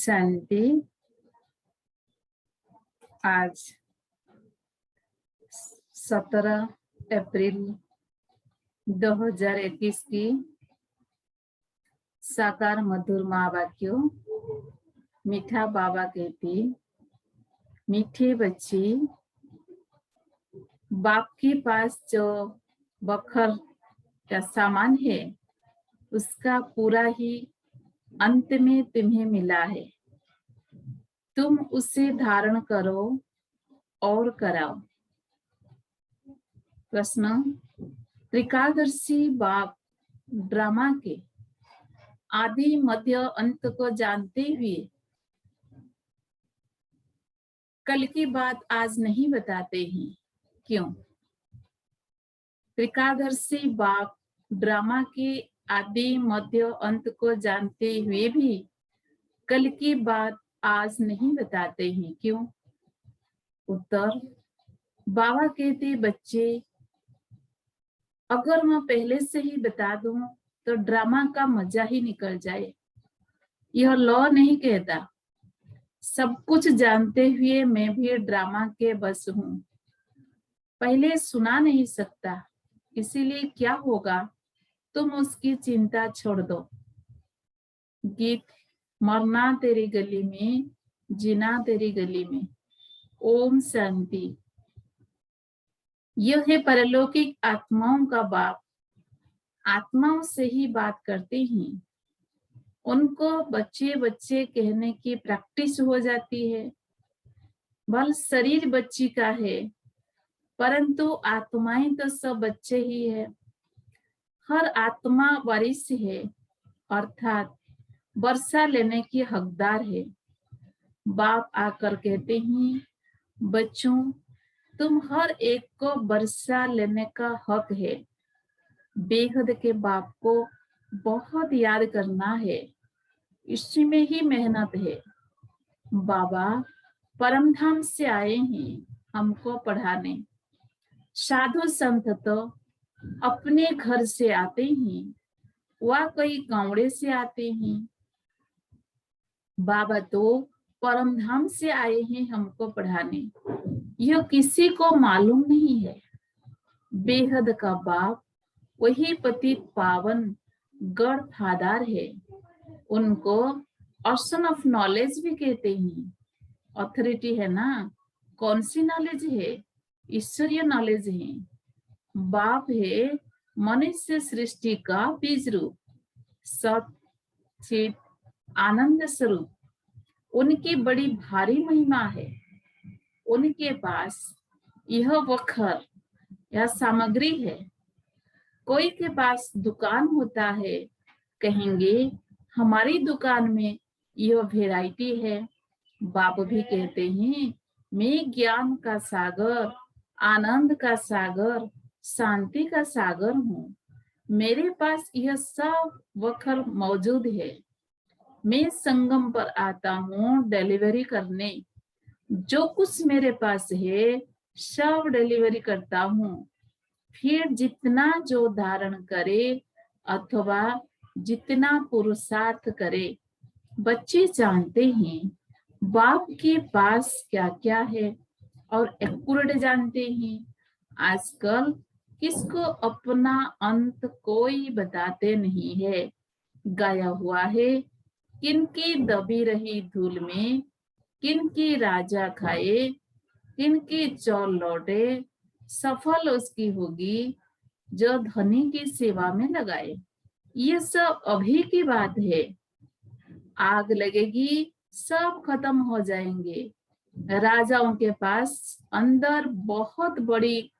शांति। आज 17 अप्रैल 2021 की साकार मधुर महावाक्यों। मीठा बाबा कहती, मीठे बच्ची, बाप के पास जो बखर का सामान है उसका पूरा ही अंत में तुम्हें मिला है। तुम उसे धारण करो और कराओ। प्रश्न, त्रिकालदर्शी बाप ड्रामा के आदि मध्य अंत को जानते हुए कल की बात आज नहीं बताते हैं, क्यों? त्रिकालदर्शी बाप ड्रामा के आदि मध्य अंत को जानते हुए भी कल की बात आज नहीं बताते हैं, क्यों? उत्तर, बाबा कहते, बच्चे, अगर मैं पहले से ही बता दूं तो ड्रामा का मजा ही निकल जाए। यह लॉ नहीं कहता। सब कुछ जानते हुए मैं भी ड्रामा के बस हूं। पहले सुना नहीं सकता, इसीलिए क्या होगा तुम उसकी चिंता छोड़ दो। गीत, मरना तेरी गली में, जीना तेरी गली में। ओम शांति। यह है परलौकिक आत्माओं का बाप। आत्माओं से ही बात करते हैं। उनको बच्चे बच्चे कहने की प्रैक्टिस हो जाती है। बल शरीर बच्ची का है, परंतु आत्माएं तो सब बच्चे ही है। हर आत्मा वारिस है, अर्थात वर्षा लेने की हकदार है। बाप आकर कहते हैं, बच्चों, तुम हर एक को वर्षा लेने का हक है। बेहद के बाप को बहुत याद करना है, इसी में ही मेहनत है। बाबा परमधाम से आए हैं हमको पढ़ाने। साधु संत तो अपने घर से आते हैं, वह कोई गांवड़े से आते हैं। बाबा तो परमधाम से आए हैं हमको पढ़ाने। यह किसी को मालूम नहीं है। बेहद का बाप वही पतित पावन गढ़ फादार है। उनको ऑर्सन ऑफ नॉलेज भी कहते हैं। अथॉरिटी है ना, कौन सी नॉलेज है? ईश्वरीय नॉलेज है। बाप है मनुष्य सृष्टि का बीज रूप, सत चित आनंद स्वरूप। उनकी बड़ी भारी महिमा है। उनके पास यह वखर, यह सामग्री है। कोई के पास दुकान होता है, कहेंगे हमारी दुकान में यह वैरायटी है। बाप भी कहते हैं, मैं ज्ञान का सागर, आनंद का सागर, शांति का सागर हूँ। मेरे पास यह सब वखर मौजूद है। मैं संगम पर आता हूँ डिलीवरी करने। जो कुछ मेरे पास है सब डिलीवरी करता हूँ। फिर जितना जो धारण करे अथवा जितना पुरुषार्थ करे, बच्चे जानते हैं बाप के पास क्या क्या है और एक्यूरेट जानते हैं। आजकल किसको अपना अंत कोई बताते नहीं है। गाया हुआ है, किनकी दबी रही धूल में किनकी राजा खाए, किनकी चौल लौटे, सफल उसकी होगी जो धनी की सेवा में लगाए। ये सब अभी की बात है। आग लगेगी, सब खत्म हो जाएंगे। राजाओं के पास अंदर बहुत बड़ी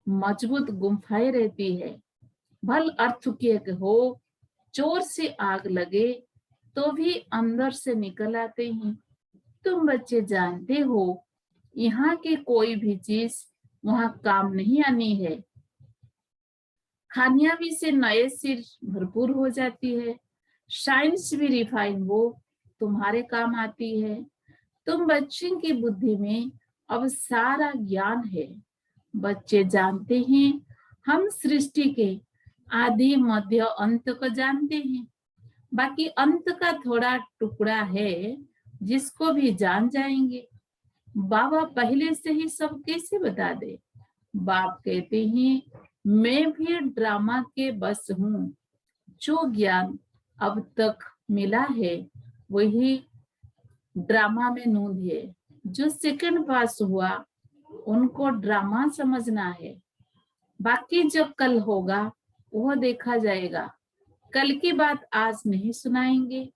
मजबूत गुम्फाएं रहती है। भल अर्थक्वेक हो, जोर से आग लगे तो भी अंदर से निकल आते हैं। तुम बच्चे जानते हो, यहाँ की कोई भी चीज वहां काम नहीं आनी है। खामियाबी से नए सिर भरपूर हो जाती है। साइंस भी रिफाइन हो तुम्हारे काम आती है। तुम बच्चों की बुद्धि में अब सारा ज्ञान है। बच्चे जानते हैं हम सृष्टि के आदि मध्य अंत को जानते हैं। बाकी अंत का थोड़ा टुकड़ा है, जिसको भी जान जाएंगे। बाबा पहले से ही सब कैसे बता दे। बाप कहते हैं मैं भी ड्रामा के बस हूँ। जो ज्ञान अब तक मिला है वही ड्रामा में नूंद है। जो सेकंड पास हुआ उनको ड्रामा समझना है। बाकी जब कल होगा वह देखा जाएगा। कल की बात आज नहीं सुनाएंगे।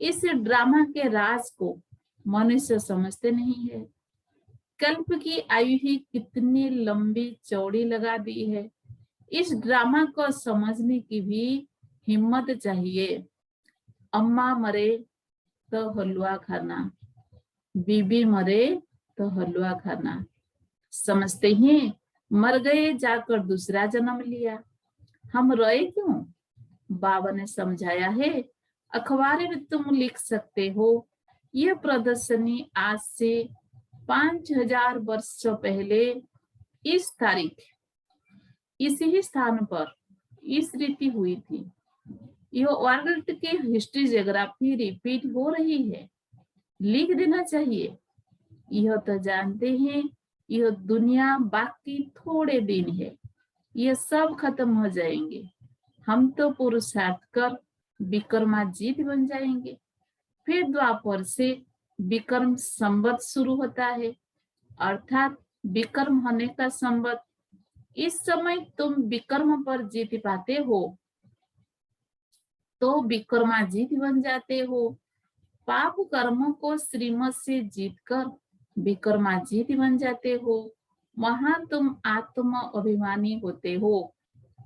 इस ड्रामा के राज को मनुष्य समझते नहीं है। कल्प की आयु ही कितनी लंबी चौड़ी लगा दी है। इस ड्रामा को समझने की भी हिम्मत चाहिए। अम्मा मरे तो हलवा खाना, बीबी मरे तो हलवा खाना। समझते हैं मर गए जाकर दूसरा जन्म लिया। हम रोए क्यों? बाबा ने समझाया है अखबार में तुम लिख सकते हो यह प्रदर्शनी आज से 5000 वर्ष पहले इस तारीख इसी स्थान पर इस रीति हुई थी। यह वर्ल्ड की हिस्ट्री ज्योग्राफी रिपीट हो रही है। लिख देना चाहिए। यह तो जानते हैं यह दुनिया बाकी थोड़े दिन है। यह सब खत्म हो जाएंगे। हम तो पुरुषार्थ कर विक्रमाजीत बन जाएंगे। फिर द्वापर से विक्रम संवत शुरू होता है, अर्थात विक्रम होने का संवत। इस समय तुम विक्रम पर जीत पाते हो तो विक्रमाजीत बन जाते हो। पाप कर्मों को श्रीमत से जीतकर विक्रमाजीत बन जाते हो। वहां तुम आत्म अभिमानी होते हो।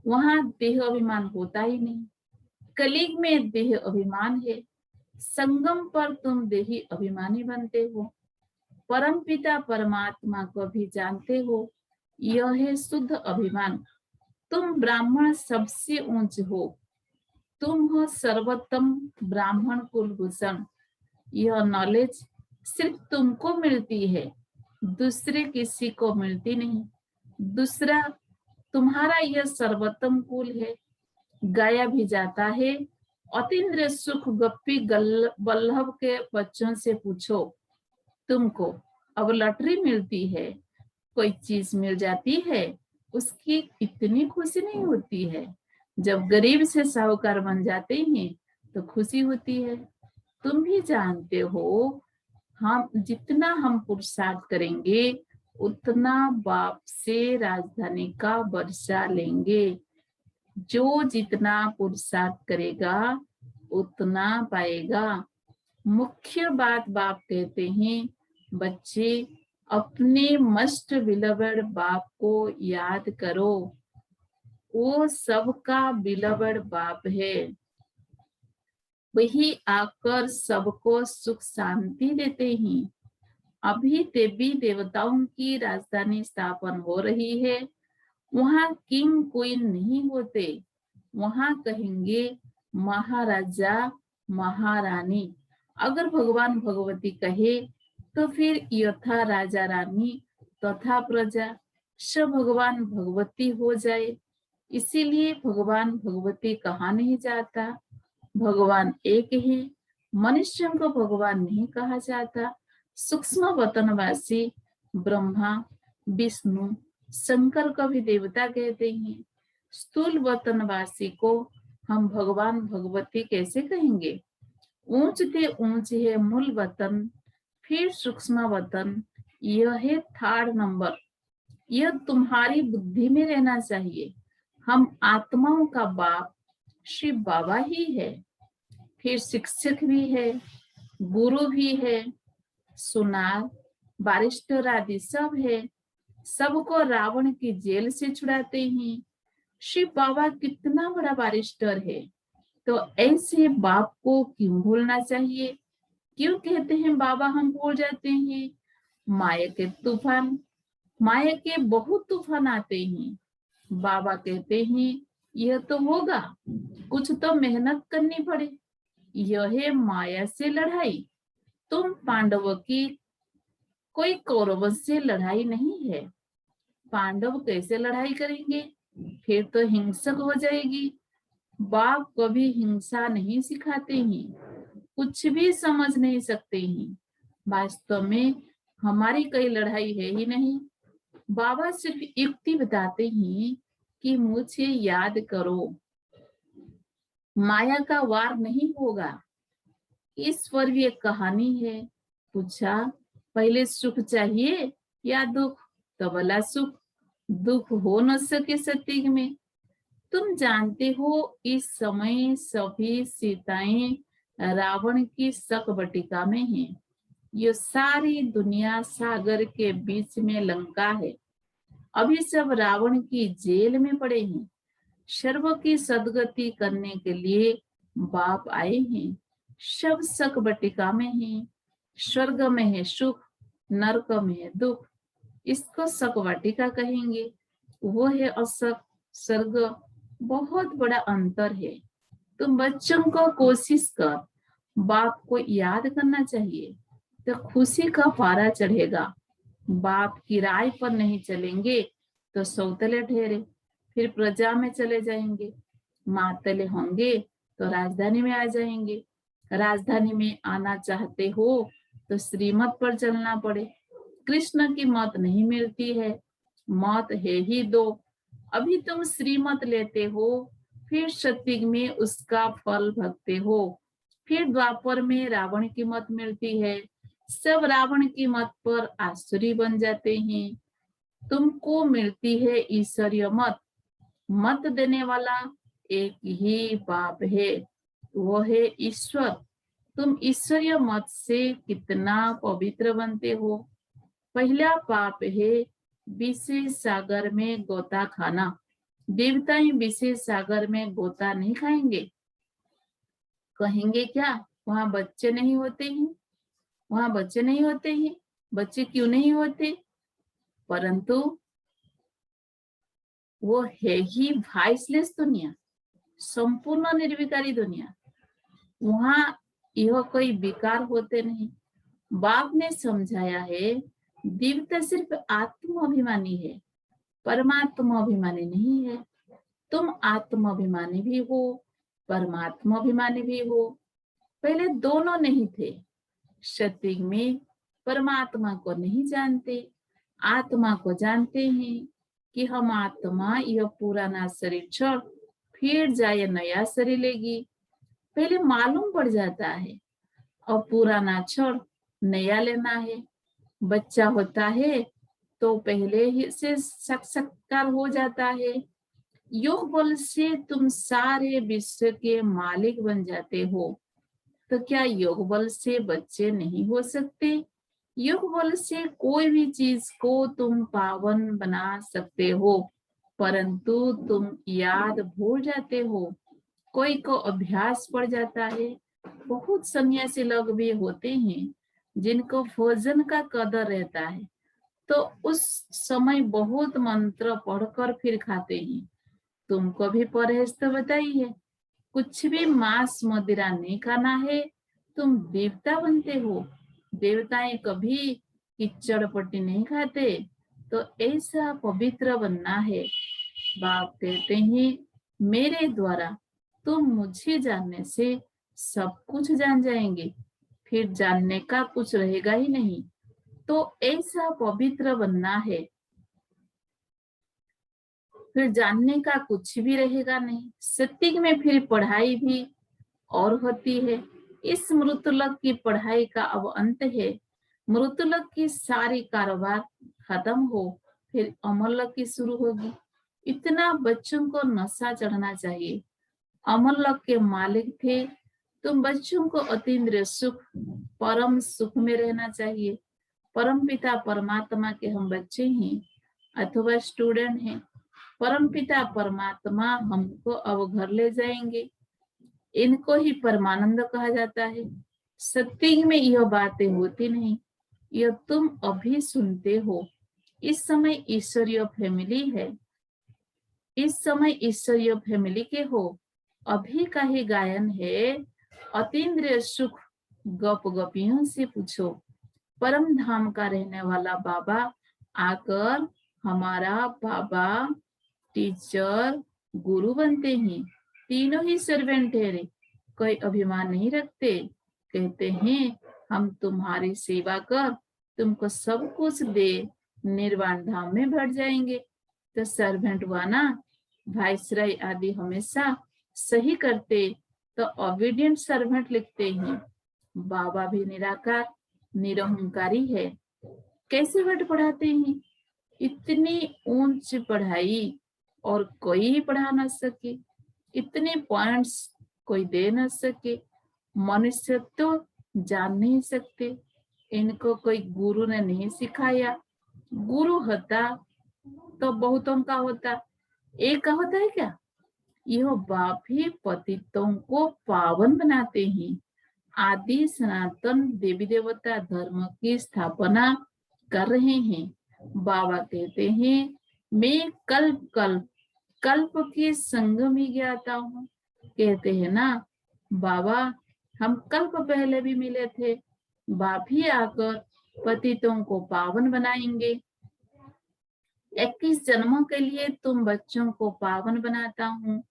वहां देह अभिमान होता ही नहीं। कलिग में देह अभिमान है। संगम पर तुम देही अभिमानी बनते हो। परम पिता परमात्मा को भी जानते हो। यह है शुद्ध अभिमान। तुम ब्राह्मण सबसे ऊंच हो। तुम हो सर्वोत्तम ब्राह्मण कुलभूषण। यह नॉलेज सिर्फ तुमको मिलती है, दूसरे किसी को मिलती नहीं। दूसरा तुम्हारा यह सर्वोत्तम कुल है। गाया भी जाता है अतीन्द्र सुख गप्पी वल्लभ के बच्चों से पूछो तुमको अब लॉटरी मिलती है, कोई चीज मिल जाती है, उसकी इतनी खुशी नहीं होती है। जब गरीब से साहूकार बन जाते हैं तो खुशी होती है। तुम भी जानते हो हम जितना हम पुरुषार्थ करेंगे उतना बाप से राजधानी का वर्षा लेंगे। जो जितना पुरुषार्थ करेगा उतना पाएगा। मुख्य बात बाप कहते हैं बच्चे अपने मस्ट बिलवड बाप को याद करो। वो सबका बिलवड बाप है। वही आकर सबको सुख शांति देते हैं। अभी देवी देवताओं की राजधानी स्थापन हो रही है। वहां किंग क्वीन नहीं होते। वहां कहेंगे महाराजा महारानी। अगर भगवान भगवती कहे तो फिर यथा राजा रानी तथा प्रजा सब भगवान भगवती हो जाए। इसीलिए भगवान भगवती कहा नहीं जाता। भगवान एक ही। मनुष्य को भगवान नहीं कहा जाता। सूक्ष्म वतनवासी ब्रह्मा विष्णु शंकर को भी देवता कहते हैं। स्थूल वतनवासी को हम भगवान भगवती कैसे कहेंगे? ऊंच थे ऊंच है मूल वतन, फिर सूक्ष्म वतन, यह है थर्ड नंबर। यह तुम्हारी बुद्धि में रहना चाहिए। हम आत्माओं का बाप शिव बाबा ही है। फिर शिक्षक भी है, गुरु भी है, सुनार बारिस्टर आदि सब है। सबको रावण की जेल से छुड़ाते हैं। शिव बाबा कितना बड़ा बारिस्टर है। तो ऐसे बाप को क्यों भूलना चाहिए? क्यों कहते हैं बाबा हम भूल जाते हैं? माया के तूफान, माया के बहुत तूफान आते हैं। बाबा कहते हैं यह तो होगा, कुछ तो मेहनत करनी पड़े। यह है माया से लड़ाई। तुम पांडवों की कोई कौरवों से लड़ाई नहीं है। पांडव कैसे लड़ाई करेंगे? फिर तो हिंसक हो जाएगी। बाप कभी हिंसा नहीं सिखाते हैं। कुछ भी समझ नहीं सकते हैं। वास्तव में हमारी कोई लड़ाई है ही नहीं। बाबा सिर्फ युक्ति बताते हैं कि मुझे याद करो, माया का वार नहीं होगा। इस पर भी एक कहानी है। पूछा, पहले सुख चाहिए या दुख? तो बोला सुख। दुख हो न सके सत्युग में। तुम जानते हो इस समय सभी सीताएं रावण की शक बटिका में हैं। ये सारी दुनिया सागर के बीच में लंका है। अभी सब रावण की जेल में पड़े हैं। सर्व की सदगति करने के लिए बाप आए हैं। सब शक बटिका में हैं। स्वर्ग में है सुख, नरक में है दुख। इसको शक वाटिका कहेंगे। वो है असक, स्वर्ग। बहुत बड़ा अंतर है। तुम बच्चों को कोशिश कर बाप को याद करना चाहिए, तो खुशी का पारा चढ़ेगा। बाप की राय पर नहीं चलेंगे तो सौतले ठहरे, फिर प्रजा में चले जाएंगे। मातले होंगे तो राजधानी में आ जाएंगे। राजधानी में आना चाहते हो तो श्रीमत पर चलना पड़े। कृष्ण की मत नहीं मिलती है, मत है ही दो। अभी तुम श्रीमत लेते हो, फिर सत्युग में उसका फल भगते हो। फिर द्वापर में रावण की मत मिलती है। सब रावण की मत पर आसुरी बन जाते हैं। तुमको मिलती है ईश्वरीय मत। मत देने वाला एक ही बाप है, वो है ईश्वर। तुम ईश्वरीय मत से कितना पवित्र बनते हो। पहला पाप है विशेष सागर में गोता खाना। देवताएं विशेष सागर में गोता नहीं खाएंगे। कहेंगे क्या, वहां बच्चे नहीं होते हैं? वहां बच्चे नहीं होते हैं। बच्चे क्यों नहीं होते? परंतु वो है ही वाइसलेस दुनिया, संपूर्ण निर्विकारी दुनिया। वहां यह कोई विकार होते नहीं। बाप ने समझाया है, देवता सिर्फ आत्म अभिमानी है, परमात्मा अभिमानी नहीं है। तुम आत्म अभिमानी भी हो, परमात्मा अभिमानी भी हो। पहले दोनों नहीं थे। सत्युग में परमात्मा को नहीं जानते, आत्मा को जानते हैं कि हम आत्मा यह पुराना शरीर छोड़ फिर जाए नया शरीर लेगी। पहले मालूम पड़ जाता है, और पुराना छोड़ नया लेना है। बच्चा होता है तो पहले ही से साक्षात्कार हो जाता है। योग बल से तुम सारे विश्व के मालिक बन जाते हो। तो क्या योग बल से बच्चे नहीं हो सकते? योग बल से कोई भी चीज को तुम पावन बना सकते हो, परंतु तुम याद भूल जाते हो। कोई को अभ्यास पड़ जाता है। बहुत सन्यासी लोग भी होते हैं जिनको भोजन का कदर रहता है, तो उस समय बहुत मंत्र पढ़कर फिर खाते हैं। तुमको भी परहेज तो बताइए। कुछ भी मांस मदिरा नहीं खाना है, तुम देवता बनते हो। देवताएं कभी कीचड़ पट्टी नहीं खाते। तो ऐसा पवित्र बनना है। बाप कहते हैं, मेरे द्वारा तुम मुझे जानने से सब कुछ जान जाएंगे, फिर जानने का कुछ रहेगा ही नहीं। तो ऐसा पवित्र बनना है, फिर जानने का कुछ भी रहेगा नहीं। सत्युग में फिर पढ़ाई भी और होती है। इस मृतलोक की पढ़ाई का अब अंत है। मृतलोक की सारी कारोबार खत्म हो, फिर अमरलोक की शुरू होगी। इतना बच्चों को नशा चढ़ना चाहिए। अमरलोक के मालिक थे तुम। बच्चों को अतीन्द्रिय सुख, परम सुख में रहना चाहिए। परम पिता परमात्मा के हम बच्चे हैं अथवा स्टूडेंट हैं। परम पिता परमात्मा हमको अब घर ले जाएंगे। इनको ही परमानंद कहा जाता है। सत्युग में यह बातें होती नहीं, यह तुम अभी सुनते हो। इस समय ईश्वरीय फैमिली है, इस समय ईश्वरीय फैमिली के हो। अभी का ही गायन है, अतीन्द्रिय सुख गप गपियों से पूछो। परम धाम का रहने वाला बाबा आकर हमारा बाबा, टीचर, गुरु बनते हैं। तीनों ही सर्वेंट ठहरे, कोई अभिमान नहीं रखते। कहते हैं हम तुम्हारी सेवा कर तुमको सब कुछ दे निर्वाण धाम में भर जाएंगे। तो सर्वेंट हुआ ना, वाइसराय आदि हमेशा सही करते तो ओबीडिएंट सर्वेंट लिखते हैं। बाबा भी निराकार निरहंकारी है। कैसे पाठ पढ़ाते हैं? इतनी ऊंच पढ़ाई और कोई पढ़ा ना सके, इतने पॉइंट्स कोई दे ना सके, मनुष्य तो जान नहीं सकते। इनको कोई गुरु ने नहीं सिखाया। गुरु होता तो बहुतों का होता, एक का होता है क्या? यह बाप ही पतितों को पावन बनाते हैं। आदि सनातन देवी देवता धर्म की स्थापना कर रहे हैं। बाबा कहते हैं मैं कल्प कल्प कल्प के संग में ज्ञाता हूँ। कहते हैं ना बाबा हम कल्प पहले भी मिले थे, बाप ही आकर पतितों को पावन बनाएंगे। 21 जन्मों के लिए तुम बच्चों को पावन बनाता हूँ।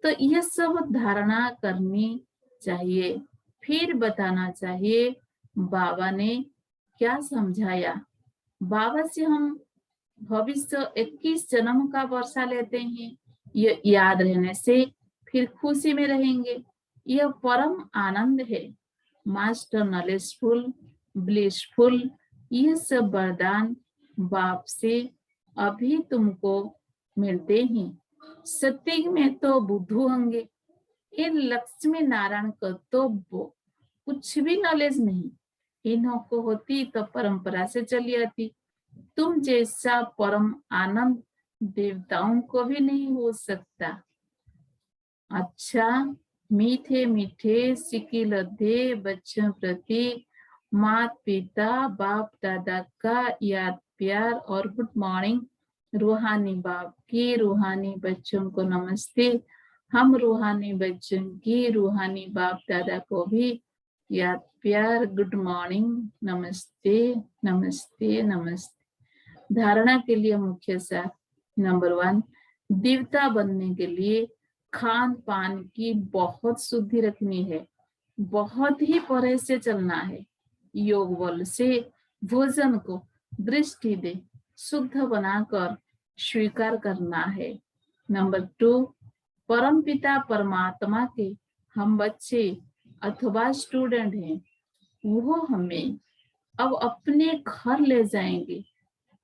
तो यह सब धारणा करनी चाहिए, फिर बताना चाहिए बाबा ने क्या समझाया। बाबा से हम भविष्य 21 जन्म का वर्षा लेते हैं। ये याद रहने से फिर खुशी में रहेंगे। यह परम आनंद है। मास्टर नॉलेजफुल ब्लिसफुल, ये सब वरदान बाप से अभी तुमको मिलते हैं। सत्युग में तो बुद्धू होंगे। इन लक्ष्मी नारायण को तो कुछ भी नॉलेज नहीं, इन्हों को होती तो परंपरा से चली आती। तुम जैसा परम आनंद देवताओं को भी नहीं हो सकता। अच्छा, मीठे मीठे सिक्के लद्दे बच्चों प्रति माता पिता बाप दादा का याद प्यार और गुड मॉर्निंग। रूहानी बाप की रूहानी बच्चों को नमस्ते। हम रूहानी बच्चों की रूहानी बाप दादा को भी याद प्यार गुड मॉर्निंग, नमस्ते नमस्ते नमस्ते। धारणा के लिए मुख्य सार नंबर 1, देवता बनने के लिए खान पान की बहुत शुद्धि रखनी है, बहुत ही परहेज से चलना है। योग बल से भोजन को दृष्टि दे शुद्ध बनाकर स्वीकार करना है। नंबर 2, परम पिता परमात्मा के हम बच्चे अथवा स्टूडेंट हैं, वो हमें अब अपने घर ले जाएंगे।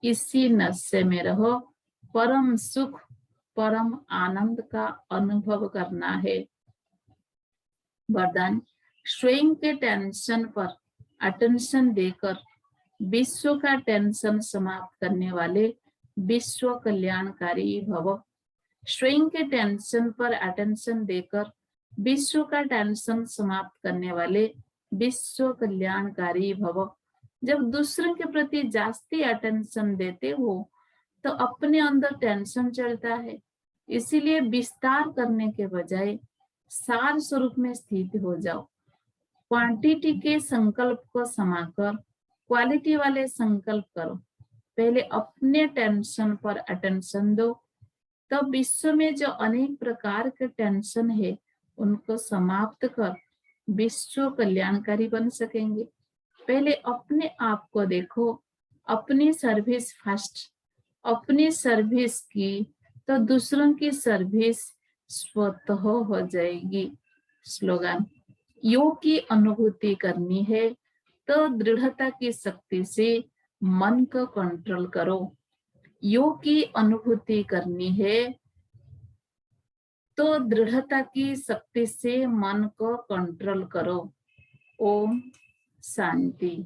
इसी नशे में रहो, परम सुख परम आनंद का अनुभव करना है। वरदान, स्वयं के टेंशन पर अटेंशन देकर विश्व का टेंशन समाप्त करने वाले विश्व कल्याणकारी भव। स्वयं के टेंशन पर अटेंशन देकर विश्व का टेंशन समाप्त करने वाले विश्व कल्याणकारी भव। जब दूसरों के प्रति जास्ती अटेंशन देते हो तो अपने अंदर टेंशन चलता है। इसीलिए विस्तार करने के बजाय सार स्वरूप में स्थित हो जाओ। क्वांटिटी के संकल्प को समाकर क्वालिटी वाले संकल्प करो। पहले अपने टेंशन पर अटेंशन दो, तो विश्व में जो अनेक प्रकार के टेंशन है उनको समाप्त कर विश्व कल्याणकारी बन सकेंगे। पहले अपने आप को देखो, अपनी सर्विस फर्स्ट। अपनी सर्विस की तो दूसरों की सर्विस स्वतः हो जाएगी। स्लोगन, योग की अनुभूति करनी है तो दृढ़ता की शक्ति से मन को कंट्रोल करो। योग की अनुभूति करनी है तो दृढ़ता की शक्ति से मन को कंट्रोल करो। ओम शांति।